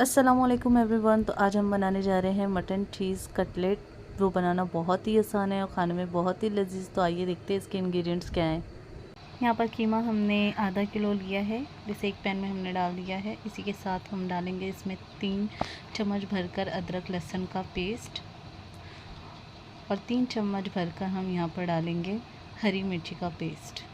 अस्सलामुअलैकुम एवरीवन। तो आज हम बनाने जा रहे हैं मटन चीज़ कटलेट। वो बनाना बहुत ही आसान है और खाने में बहुत ही लजीज। तो आइए देखते हैं इसके इंग्रेडिएंट्स क्या हैं। यहाँ पर कीमा हमने आधा किलो लिया है, जिसे एक पैन में हमने डाल दिया है। इसी के साथ हम डालेंगे इसमें 3 चम्मच भरकर अदरक लहसुन का पेस्ट और 3 चम्मच भरकर हम यहाँ पर डालेंगे हरी मिर्ची का पेस्ट।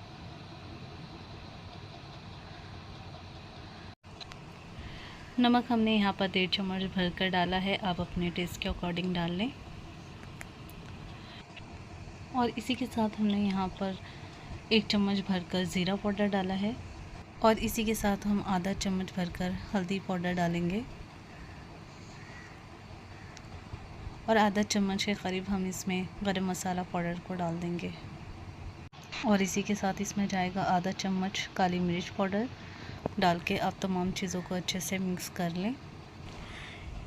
नमक हमने यहाँ पर 1.5 चम्मच भरकर डाला है, आप अपने टेस्ट के अकॉर्डिंग डाल लें। और इसी के साथ हमने यहाँ पर 1 चम्मच भरकर ज़ीरा पाउडर डाला है और इसी के साथ हम आधा चम्मच भरकर हल्दी पाउडर डालेंगे और आधा चम्मच के करीब हम इसमें गरम मसाला पाउडर को डाल देंगे और इसी के साथ इसमें जाएगा आधा चम्मच काली मिर्च पाउडर। डाल के आप तमाम चीज़ों को अच्छे से मिक्स कर लें।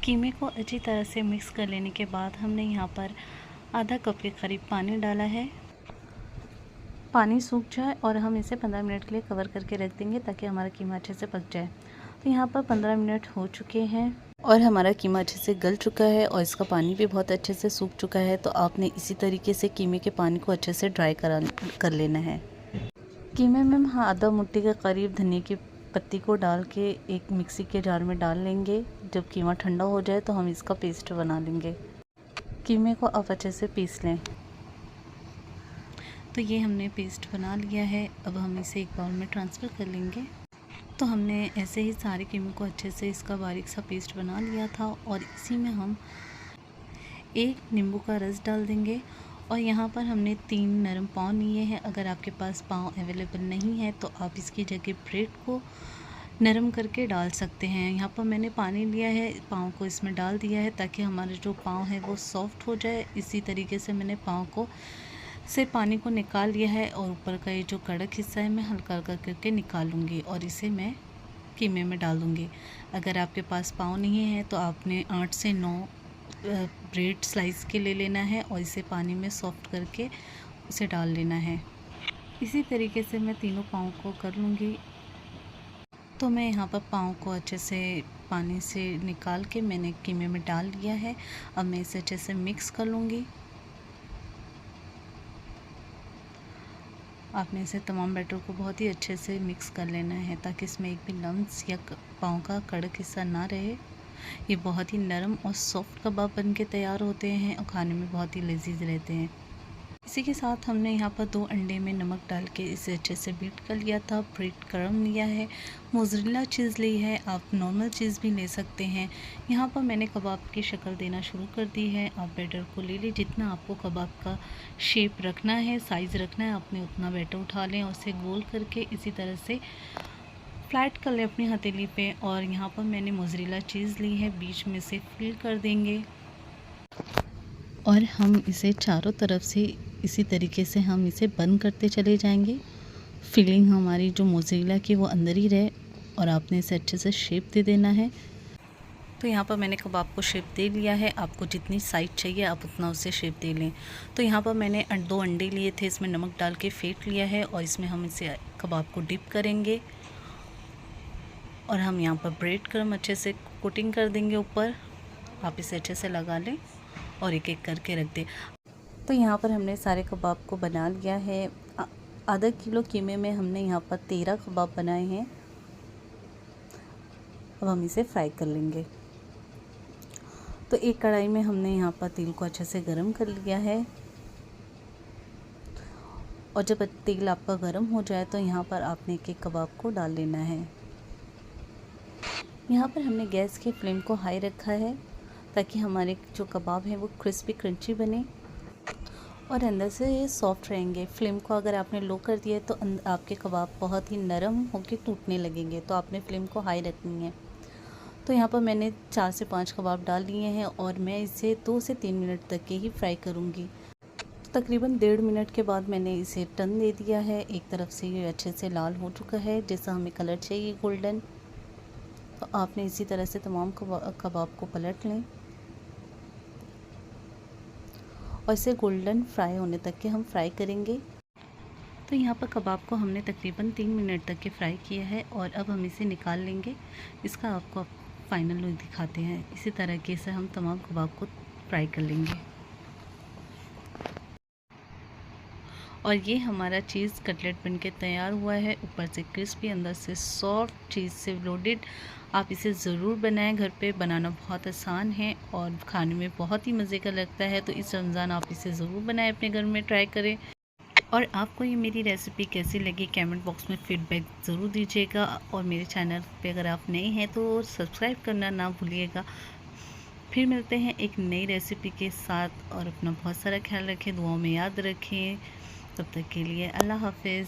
कीमे को अच्छी तरह से मिक्स कर लेने के बाद हमने यहाँ पर आधा कप के करीब पानी डाला है। पानी सूख जाए और हम इसे 15 मिनट के लिए कवर करके रख देंगे ताकि हमारा कीमा अच्छे से पक जाए। तो यहाँ पर 15 मिनट हो चुके हैं और हमारा कीमा अच्छे से गल चुका है और इसका पानी भी बहुत अच्छे से सूख चुका है। तो आपने इसी तरीके से कीमे के पानी को अच्छे से ड्राई कर लेना है। कीमे में हम आधा मुट्ठी के करीब धनिया की पत्ती को डाल के एक मिक्सी के जार में डाल लेंगे। जब कीमा ठंडा हो जाए तो हम इसका पेस्ट बना लेंगे। कीमे को आप अच्छे से पीस लें। तो ये हमने पेस्ट बना लिया है। अब हम इसे एक बाउल में ट्रांसफ़र कर लेंगे। तो हमने ऐसे ही सारे कीमे को अच्छे से इसका बारीक सा पेस्ट बना लिया था और इसी में हम एक नींबू का रस डाल देंगे। और यहाँ पर हमने 3 नरम पाव लिए हैं। अगर आपके पास पाव अवेलेबल नहीं है तो आप इसकी जगह ब्रेड को नरम करके डाल सकते हैं। यहाँ पर मैंने पानी लिया है, पाव को इसमें डाल दिया है ताकि हमारे जो पाव है वो सॉफ्ट हो जाए। इसी तरीके से मैंने पाव को से पानी को निकाल लिया है और ऊपर का ये जो कड़क हिस्सा है मैं हल्का हल्का करके निकालूंगी और इसे मैं कीमे में डाल दूँगी। अगर आपके पास पाव नहीं है तो आपने 8 से 9 ब्रेड स्लाइस के ले लेना है और इसे पानी में सॉफ्ट करके उसे डाल लेना है। इसी तरीके से मैं तीनों पाव को कर लूँगी। तो मैं यहाँ पर पाव को अच्छे से पानी से निकाल के मैंने कीमे में डाल लिया है। अब मैं इसे अच्छे से मिक्स कर लूँगी। आपने इसे तमाम बैटर को बहुत ही अच्छे से मिक्स कर लेना है ताकि इसमें एक भी लम्स या पाव का कड़क हिस्सा ना रहे। ये बहुत ही नरम और सॉफ्ट कबाब बनके तैयार होते हैं और खाने में बहुत ही लजीज रहते हैं। इसी के साथ हमने यहाँ पर 2 अंडे में नमक डाल के इसे अच्छे से बीट कर लिया था। ब्रेड क्रम्ब लिया है, मोज़रेला चीज़ ली है, आप नॉर्मल चीज़ भी ले सकते हैं। यहाँ पर मैंने कबाब की शक्ल देना शुरू कर दी है। आप बैटर को ले लें, जितना आपको कबाब का शेप रखना है, साइज़ रखना है, आपने उतना बैटर उठा लें और उसे गोल करके इसी तरह से फ्लैट कर लें अपनी हथेली पे। और यहाँ पर मैंने मोज़रेला चीज़ ली है, बीच में से फिल कर देंगे और हम इसे चारों तरफ से इसी तरीके से हम इसे बंद करते चले जाएंगे। फिलिंग हमारी जो मोज़रेला की वो अंदर ही रहे और आपने इसे अच्छे से शेप दे देना है। तो यहाँ पर मैंने कबाब को शेप दे लिया है। आपको जितनी साइज चाहिए आप उतना उसे शेप दे लें। तो यहाँ पर मैंने 2 अंडे लिए थे, इसमें नमक डाल के फेंट लिया है और इसमें हम इसे कबाब को डिप करेंगे और हम यहाँ पर ब्रेड क्रम्ब अच्छे से कोटिंग कर देंगे ऊपर। आप इसे अच्छे से लगा लें और एक एक करके रख दें। तो यहाँ पर हमने सारे कबाब को बना लिया है। आधा किलो कीमे में हमने यहाँ पर 13 कबाब बनाए हैं। अब हम इसे फ्राई कर लेंगे। तो एक कढ़ाई में हमने यहाँ पर तेल को अच्छे से गरम कर लिया है और जब तेल आपका गरम हो जाए तो यहाँ पर आपने एक एक कबाब को डाल लेना है। यहाँ पर हमने गैस के फ्लेम को हाई रखा है ताकि हमारे जो कबाब हैं वो क्रिस्पी क्रंची बने और अंदर से ये सॉफ्ट रहेंगे। फ्लेम को अगर आपने लो कर दिया तो आपके कबाब बहुत ही नरम होकर टूटने लगेंगे। तो आपने फ्लेम को हाई रखनी है। तो यहाँ पर मैंने 4 से 5 कबाब डाल लिए हैं और मैं इसे 2 से 3 मिनट तक के ही फ्राई करूँगी। तो तकरीबन 1.5 मिनट के बाद मैंने इसे टर्न दे दिया है। एक तरफ से ये अच्छे से लाल हो चुका है, जैसा हमें कलर चाहिए गोल्डन। तो आपने इसी तरह से तमाम कबाब को पलट लें और इसे गोल्डन फ्राई होने तक के हम फ्राई करेंगे। तो यहाँ पर कबाब को हमने तकरीबन 3 मिनट तक के फ्राई किया है और अब हम इसे निकाल लेंगे। इसका आपको फाइनल लुक दिखाते हैं। इसी तरीके से हम तमाम कबाब को फ्राई कर लेंगे। और ये हमारा चीज़ कटलेट बनके तैयार हुआ है, ऊपर से क्रिस्पी, अंदर से सॉफ्ट चीज़ से लोडेड। आप इसे ज़रूर बनाएं, घर पे बनाना बहुत आसान है और खाने में बहुत ही मज़े का लगता है। तो इस रमज़ान आप इसे ज़रूर बनाएं, अपने घर में ट्राई करें। और आपको ये मेरी रेसिपी कैसी लगी कमेंट बॉक्स में फ़ीडबैक ज़रूर दीजिएगा। और मेरे चैनल पे अगर आप नए हैं तो सब्सक्राइब करना ना भूलिएगा। फिर मिलते हैं एक नई रेसिपी के साथ, और अपना बहुत सारा ख्याल रखें, दुआओं में याद रखें। तब तक के लिए अल्लाह हाफ़िज़।